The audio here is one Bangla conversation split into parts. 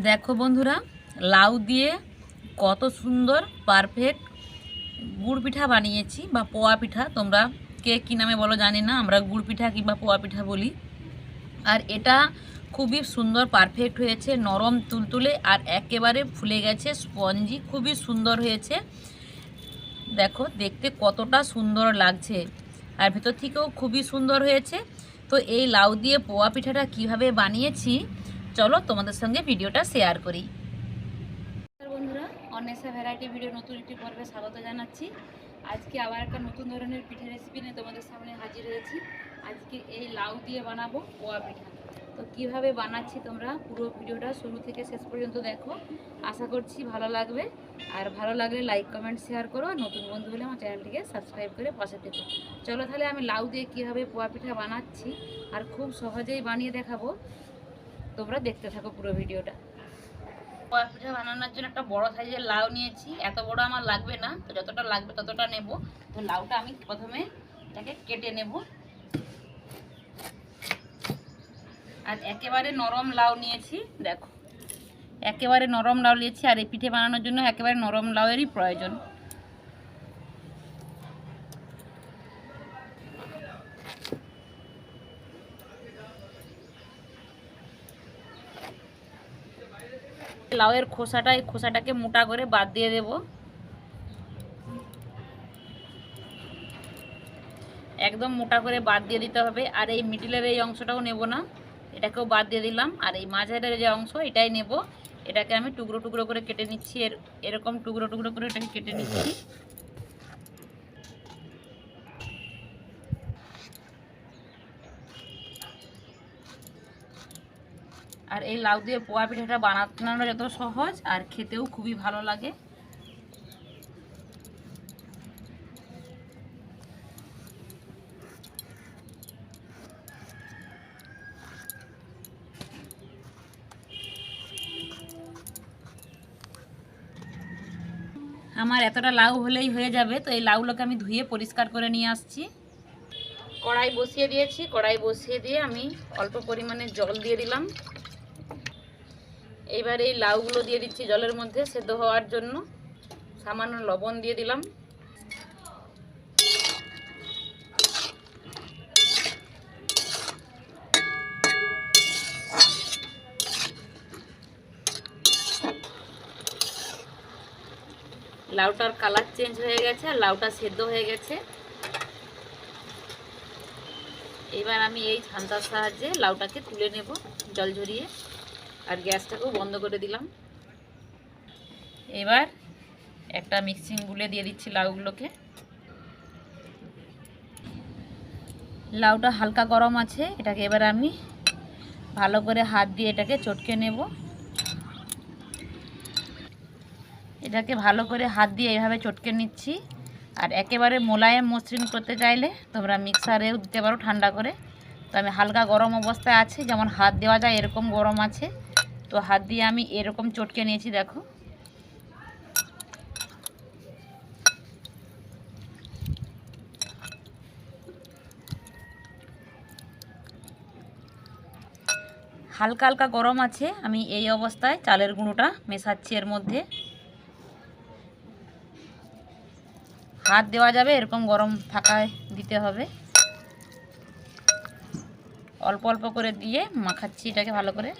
দেখো বন্ধুরা, লাউ দিয়ে কত সুন্দর পারফেক্ট গুড় পিঠা বানিয়েছি বা পোয়া পিঠা। তোমরা কে কী নামে বলো জানি না, আমরা গুড় পিঠা কিংবা পোয়া পিঠা বলি। আর এটা খুবই সুন্দর পারফেক্ট হয়েছে, নরম তুলতুলে আর একেবারে ফুলে গেছে, স্পঞ্জি, খুবই সুন্দর হয়েছে। দেখো দেখতে কতটা সুন্দর লাগছে, আর ভেতর থেকেও খুবই সুন্দর হয়েছে। তো এই লাউ দিয়ে পোয়া পিঠাটা কিভাবে বানিয়েছি চলো তোমাদের সঙ্গে ভিডিওটা শেয়ার করি। বন্ধুরা, অন্বেষা ভ্যারাইটি ভিডিও নতুন একটি পর্বে স্বাগত জানাচ্ছি। আজকে আবার একটা নতুন ধরনের পিঠা রেসিপি নিয়ে তোমাদের সামনে হাজির হয়েছি। আজকে এই লাউ দিয়ে বানাবো পোয়া পিঠা। তো কিভাবে বানাচ্ছি তোমরা পুরো ভিডিওটা শুরু থেকে শেষ পর্যন্ত দেখো, আশা করছি ভালো লাগবে। আর ভালো লাগলে লাইক কমেন্ট শেয়ার করো, আর নতুন বন্ধু হলে আমার চ্যানেলটিকে সাবস্ক্রাইব করে পাশে থেকো। চলো তাহলে আমি লাউ দিয়ে কীভাবে পোয়া পিঠা বানাচ্ছি আর খুব সহজেই বানিয়ে দেখাবো, তোমরা দেখতে থাকো পুরো ভিডিওটা। পোয়া পিঠা বানানোর জন্য একটা বড় সাইজের লাউ নিয়েছি। এত বড় আমার লাগবে না, তো যতটা লাগবে ততটা নেব। তো লাউটা আমি প্রথমে এটাকে কেটে নেব। আর একেবারে নরম লাউ নিয়েছি, দেখো একেবারে নরম লাউ নিয়েছি। আর এই পিঠে বানানোর জন্য একেবারে নরম লাউয়েরই প্রয়োজন। লাউয়ের খোসাটাকে মোটা করে বাদ দিয়ে দেব। একদম মোটা করে বাদ দিয়ে দিতে হবে। আর এই মিডিলের এই অংশটাও নেব না, এটাকেও বাদ দিয়ে দিলাম। আর এই মাঝের যে অংশ এটাই নেব। এটাকে আমি টুকরো টুকরো করে কেটে নিচ্ছি, এরকম টুকরো টুকরো করে এটাকে কেটে নিচ্ছি। আর এই লাউ দিয়ে পোয়া পিঠাটা বানানো যত সহজ আর খেতেও খুবই ভালো লাগে। আমার এতটা লাউ হলেই হয়ে যাবে। তো এই লাউগুলোকে আমি ধুয়ে পরিষ্কার করে নিয়ে আসছি। কড়াই বসিয়ে দিয়েছি, কড়াই বসিয়ে দিয়ে আমি অল্প পরিমাণে জল দিয়ে দিলাম। এইবার এই লাউগুলো দিয়ে দিচ্ছি জলের মধ্যে সেদ্ধ হওয়ার জন্য। সামান্য লবণ দিয়ে দিলাম। লাউটার কালার চেঞ্জ হয়ে গেছে আর লাউটা সেদ্ধ হয়ে গেছে। এবার আমি এই ছান্তার সাহায্যে লাউটাকে তুলে নেব জল ঝরিয়ে। আর গ্যাসটাকেও বন্ধ করে দিলাম। এবার একটা মিক্সিং বুলে দিয়ে দিচ্ছি লাউগুলোকে। লাউটা হালকা গরম আছে, এটাকে এবার আমি ভালো করে হাত দিয়ে এটাকে চটকে নেব। এটাকে ভালো করে হাত দিয়ে এইভাবে চটকে নিচ্ছি। আর একেবারে মোলায়েম মসৃণ করতে চাইলে তোমরা মিক্সারেও দিতে পারো ঠান্ডা করে। তো আমি হালকা গরম অবস্থায় আছে, যেমন হাত দেওয়া যায় এরকম গরম আছে। তো হাত দিয়ে আমি এরকম চটকে নিয়েছি, দেখো। হালকা হালকা গরম আছে। আমি এই অবস্থায় চালের গুঁড়োটা মেশাচ্ছি এর মধ্যে। হাত দেওয়া যাবে এরকম গরম থাকায় দিতে হবে। অল্প অল্প করে দিয়ে মাখাচ্ছি এটাকে ভালো করে।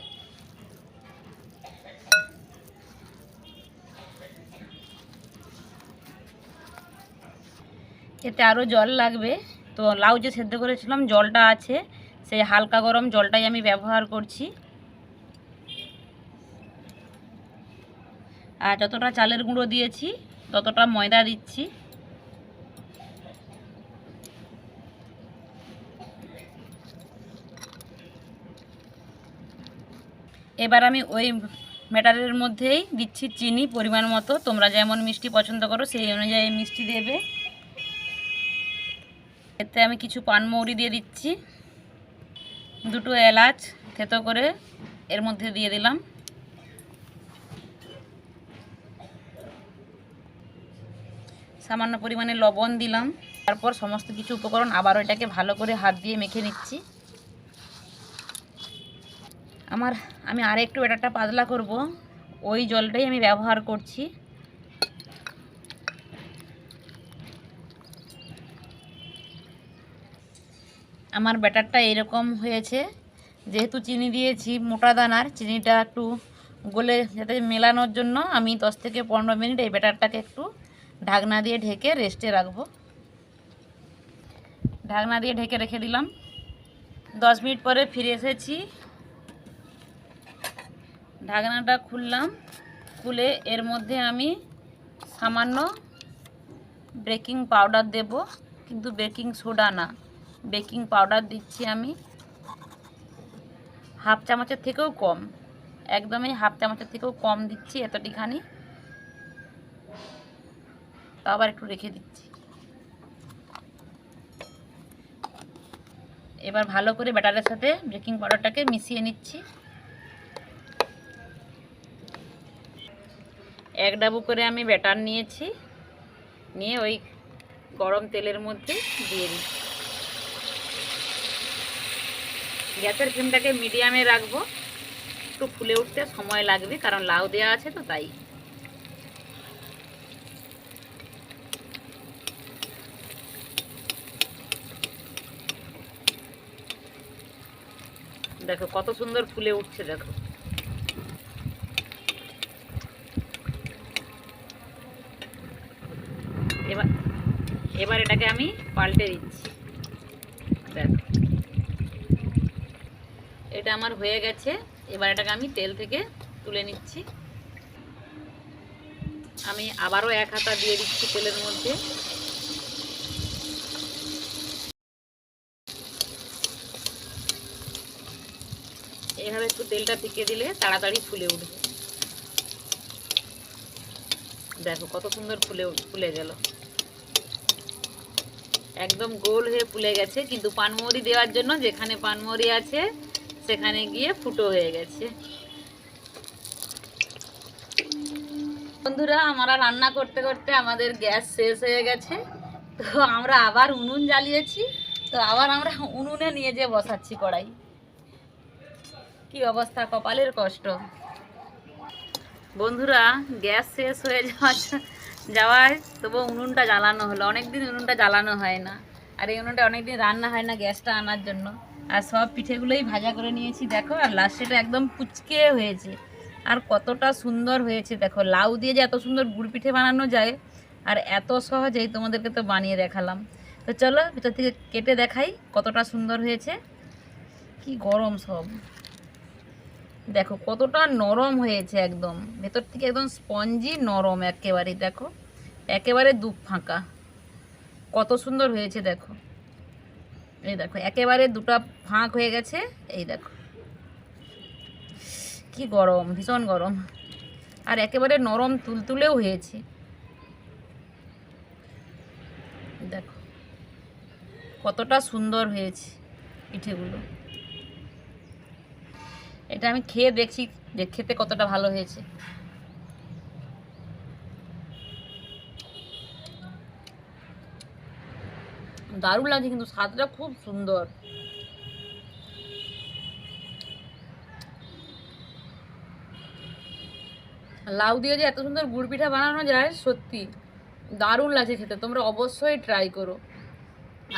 এতে আরও জল লাগবে। তো লাউ যে সেদ্ধ করেছিলাম জলটা আছে, সেই হালকা গরম জলটাই আমি ব্যবহার করছি। আর যতটা চালের গুঁড়ো দিয়েছি ততটা ময়দা দিচ্ছি। এবার আমি ওই ব্যাটারের মধ্যেই দিচ্ছি চিনি পরিমাণ মতো। তোমরা যেমন মিষ্টি পছন্দ করো সেই অনুযায়ী মিষ্টি দেবে। এতে আমি কিছু পানমৌরি দিয়ে দিচ্ছি। দুটো এলাচ থেতো করে এর মধ্যে দিয়ে দিলাম। সামান্য পরিমাণে লবণ দিলাম। তারপর সমস্ত কিছু উপকরণ আবার এটাকে ভালো করে হাত দিয়ে মেখে নিচ্ছি। আমি আর একটু ব্যাটারটা পাতলা করব, ওই জলটাই আমি ব্যবহার করছি। আমার ব্যাটারটা এরকম হয়েছে, যেহেতু চিনি দিয়েছি মোটা দানার, চিনিটা একটু গলে যাতে মেলানোর জন্য আমি 10 থেকে 15 মিনিট এই ব্যাটারটাকে একটু ঢাকনা দিয়ে ঢেকে রেস্টে রাখবো। ঢাকনা দিয়ে ঢেকে রেখে দিলাম। 10 মিনিট পরে ফিরে এসেছি। ঢাকনাটা খুললাম, খুলে এর মধ্যে আমি সামান্য বেকিং পাউডার দেব, কিন্তু বেকিং সোডা না, বেকিং পাউডার দিচ্ছি আমি হাফ চামচের থেকেও কম, একদমই হাফ চামচের থেকেও কম দিচ্ছি, এতটিখানি। তো আবার একটু রেখে দিচ্ছি। এবার ভালো করে ব্যাটারের সাথে বেকিং পাউডারটাকে মিশিয়ে নিচ্ছি। 1 ডাবু করে আমি ব্যাটার নিয়েছি, নিয়ে ওই গরম তেলের মধ্যে দিয়ে দিচ্ছি। গ্যাসের ফ্লেমটাকে মিডিয়ামে রাখবো, একটু ফুলে উঠতে সময় লাগবে, কারণ লাউ দেওয়া আছে তো তাই। দেখো কত সুন্দর ফুলে উঠছে, দেখো। এবার এটাকে আমি পাল্টে দিচ্ছি। দেখো এটা আমার হয়ে গেছে। এবার এটাকে আমি তেল থেকে তুলে নিচ্ছি। আমি আবারও 1 হাতা দিয়ে দিচ্ছি তেলের মধ্যে। এইভাবে একটু তেলটা টিকে দিলে তাড়াতাড়ি ফুলে উঠবে। দেখো কত সুন্দর ফুলে গেল, একদম গোল হয়ে ফুলে গেছে। কিন্তু পানমৌরি দেওয়ার জন্য যেখানে পানমৌরি আছে সেখানে গিয়ে ফুটো হয়ে গেছে। বন্ধুরা, আমরা রান্না করতে করতে আমাদের গ্যাস শেষ হয়ে গেছে, তো আমরা আবার উনুন জ্বালিয়েছি। তো আবার আমরা উনুনে নিয়ে যেয়ে বসাচ্ছি কড়াই। কি অবস্থা, কপালের কষ্ট। বন্ধুরা, গ্যাস শেষ হয়ে যাওয়ায় তবু উনুনটা জ্বালানো হলো। অনেকদিন উনুনটা জ্বালানো হয় না, আর এই উনুনটা অনেকদিন রান্না হয় না গ্যাসটা আনার জন্য। আর সব পিঠেগুলোই ভাজা করে নিয়েছি, দেখো। আর লাস্টেটা একদম কুচকে হয়েছে, আর কতটা সুন্দর হয়েছে দেখো। লাউ দিয়ে যে এত সুন্দর গুড় পিঠে বানানো যায়, আর এত সহজেই তোমাদেরকে তো বানিয়ে দেখালাম। তো চলো ভিতর থেকে কেটে দেখাই কতটা সুন্দর হয়েছে। কি গরম সব, দেখো কতটা নরম হয়েছে, একদম ভেতর থেকে একদম স্পঞ্জি নরম একেবারে। দেখো একেবারে দুধ ফাঁকা, কত সুন্দর হয়েছে দেখো। এই দেখো একেবারে দুটো ফাঁক হয়ে গেছে। এই দেখো কি গরম, ভীষণ গরম, আর একেবারে নরম তুলতুলেও হয়েছে। দেখো কতটা সুন্দর হয়েছে পিঠেগুলো। এটা আমি খেয়ে দেখছি যে খেতে কতটা ভালো হয়েছে। দারুণ লাগছে, কিন্তু স্বাদটা খুব সুন্দর। লাউ দিয়ে যে এত সুন্দর গুড় পিঠা বানানো যায়, সত্যি দারুণ লাগছে খেতে। তোমরা অবশ্যই ট্রাই করো,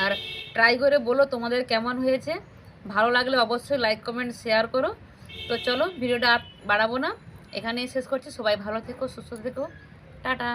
আর ট্রাই করে বলো তোমাদের কেমন হয়েছে। ভালো লাগলে অবশ্যই লাইক কমেন্ট শেয়ার করো। তো চলো ভিডিওটা আর বাড়াবো না, এখানেই শেষ করছি। সবাই ভালো থেকো, সুস্থ থেকো, টাটা।